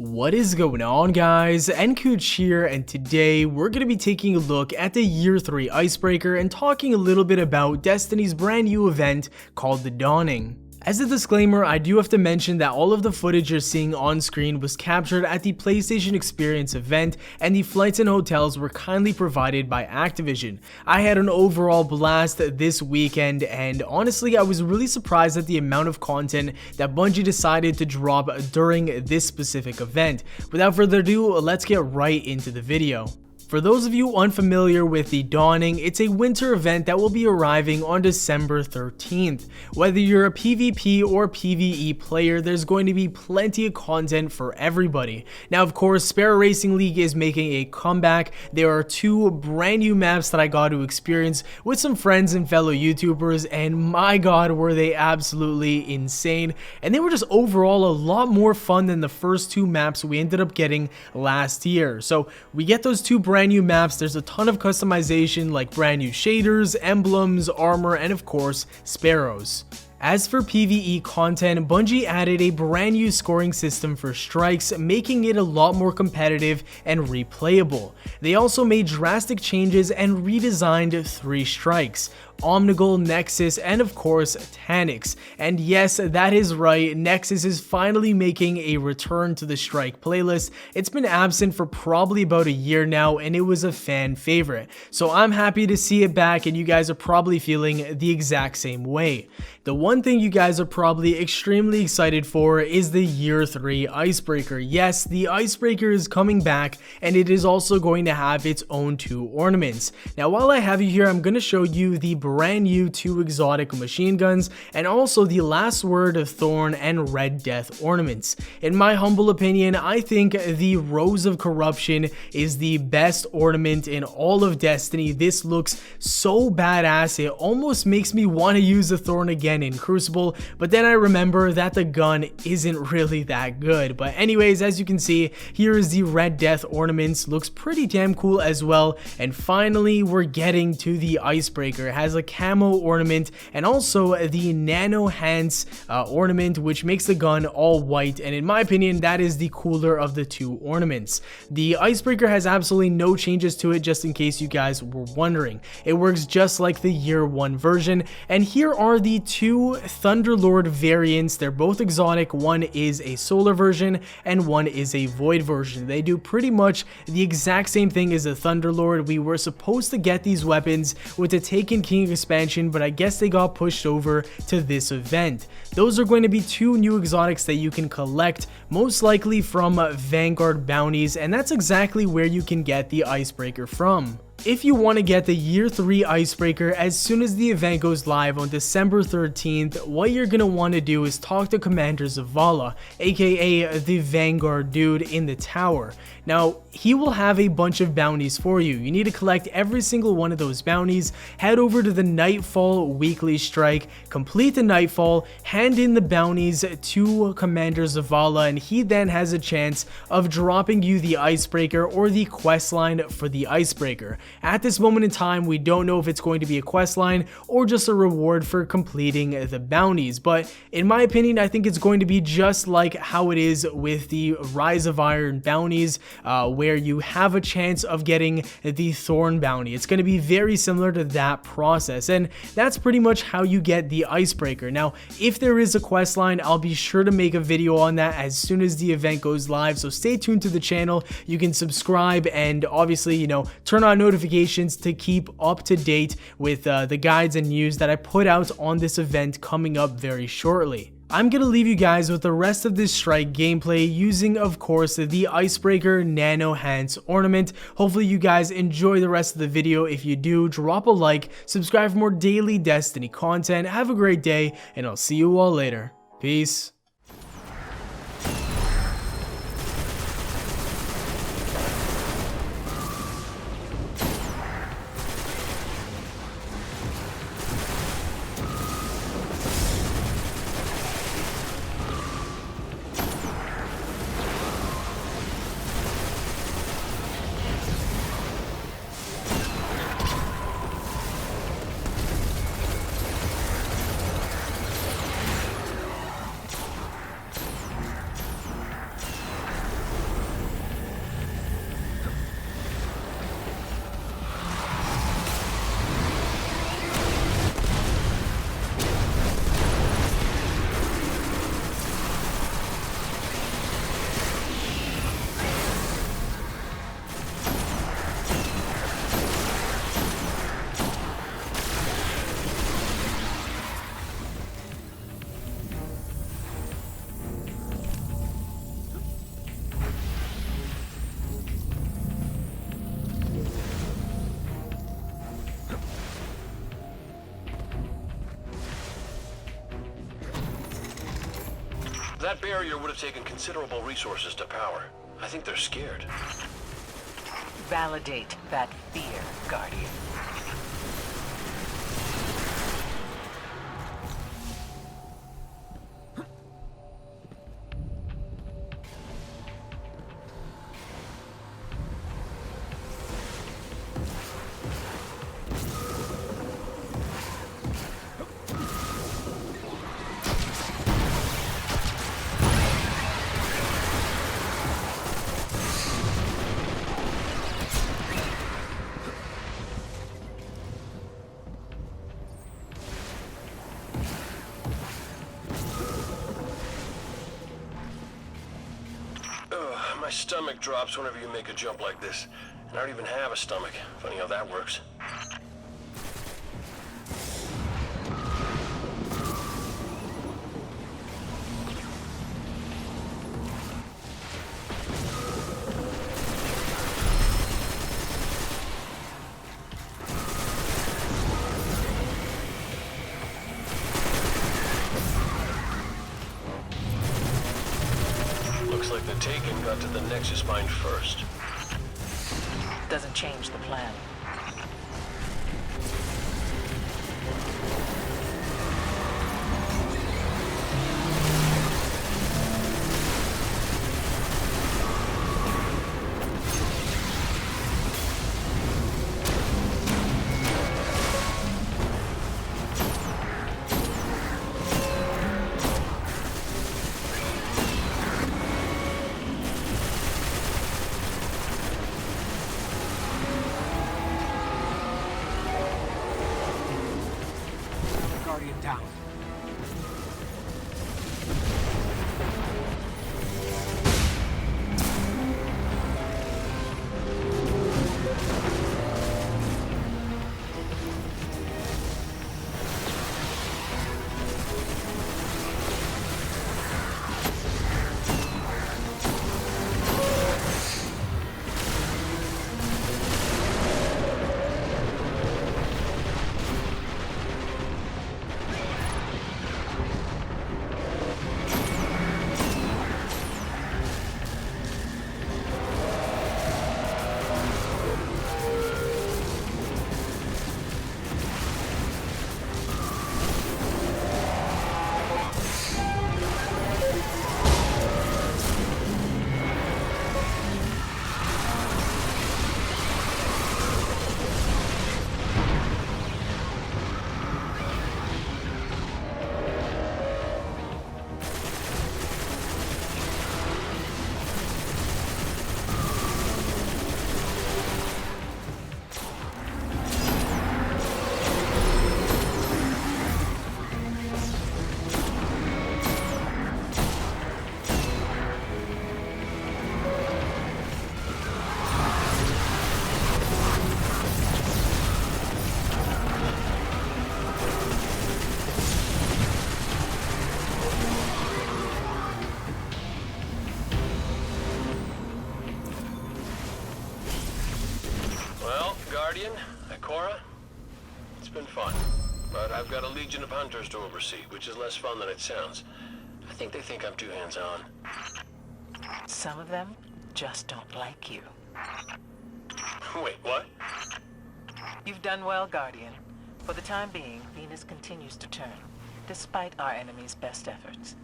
What is going on, guys? nKuch here, and today we're going to be taking a look at the Year 3 Icebreaker and talking a little bit about Destiny's brand new event called The Dawning. As a disclaimer, I do have to mention that all of the footage you're seeing on screen was captured at the PlayStation Experience event, and the flights and hotels were kindly provided by Activision. I had an overall blast this weekend, and honestly, I was really surprised at the amount of content that Bungie decided to drop during this specific event. Without further ado, let's get right into the video. For those of you unfamiliar with The Dawning, it's a winter event that will be arriving on December 13th. Whether you're a PvP or PvE player, there's going to be plenty of content for everybody. Now, of course, Sparrow Racing League is making a comeback. There are two brand new maps that I got to experience with some friends and fellow YouTubers, and my god, were they absolutely insane. And they were just overall a lot more fun than the first two maps we ended up getting last year. So we get those two brand new maps. There's a ton of customization like brand new shaders, emblems, armor, and of course, sparrows. As for PvE content, Bungie added a brand new scoring system for strikes, making it a lot more competitive and replayable. They also made drastic changes and redesigned 3 strikes: Omnigul, Nexus, and of course Taniks. And yes, that is right, Nexus is finally making a return to the strike playlist. It's been absent for probably about a year now, and it was a fan favorite. So I'm happy to see it back, and you guys are probably feeling the exact same way. The one thing you guys are probably extremely excited for is the Year 3 Icebreaker. Yes, the Icebreaker is coming back, and it is also going to have its own 2 ornaments. Now, while I have you here, I'm going to show you the brand new 2 exotic machine guns, and also the Last Word of Thorn and Red Death ornaments. In my humble opinion, I think the Rose of Corruption is the best ornament in all of Destiny. This looks so badass, it almost makes me want to use the Thorn again in Crucible, but then I remember that the gun isn't really that good. But anyways, as you can see, here is the Red Death ornaments. Looks pretty damn cool as well. And finally, we're getting to the Icebreaker. It has a camo ornament and also the Nano Hands ornament, which makes the gun all white, and in my opinion, that is the cooler of the 2 ornaments. The Icebreaker has absolutely no changes to it, just in case you guys were wondering. It works just like the Year 1 version, and here are the 2 Thunderlord variants. They're both exotic. One is a solar version and one is a void version. They do pretty much the exact same thing as a Thunderlord. We were supposed to get these weapons with the Taken King expansion, but I guess they got pushed over to this event. Those are going to be 2 new exotics that you can collect, most likely from Vanguard bounties, and that's exactly where you can get the Icebreaker from. If you want to get the Year 3 Icebreaker as soon as the event goes live on December 13th, what you're going to want to do is talk to Commander Zavala, aka the Vanguard dude in the tower. Now, he will have a bunch of bounties for you. You need to collect every single one of those bounties, head over to the Nightfall weekly strike, complete the Nightfall, hand in the bounties to Commander Zavala, and he then has a chance of dropping you the Icebreaker or the quest line for the Icebreaker. At this moment in time, we don't know if it's going to be a quest line or just a reward for completing the bounties, but in my opinion, I think it's going to be just like how it is with the Rise of Iron bounties, where you have a chance of getting the Thorn bounty. It's going to be very similar to that process, and that's pretty much how you get the Icebreaker. Now, if there is a quest line, I'll be sure to make a video on that as soon as the event goes live, so stay tuned to the channel. You can subscribe and obviously, turn on notifications to keep up to date with the guides and news that I put out on this event coming up very shortly. I'm going to leave you guys with the rest of this strike gameplay using, of course, the Icebreaker Nano Hands ornament. Hopefully you guys enjoy the rest of the video. If you do, drop a like, subscribe for more daily Destiny content. Have a great day, and I'll see you all later. Peace. That barrier would have taken considerable resources to power. I think they're scared. Validate that fear, Guardian. My stomach drops whenever you make a jump like this. And I don't even have a stomach. Funny how that works. Looks like the Taken got to the Nexus mine first. Doesn't change the plan. Guardian down. Guardian, Ikora, it's been fun. But I've got a legion of hunters to oversee, which is less fun than it sounds. I think they think I'm too hands-on. Some of them just don't like you. Wait, what? You've done well, Guardian. For the time being, Venus continues to turn, despite our enemy's best efforts.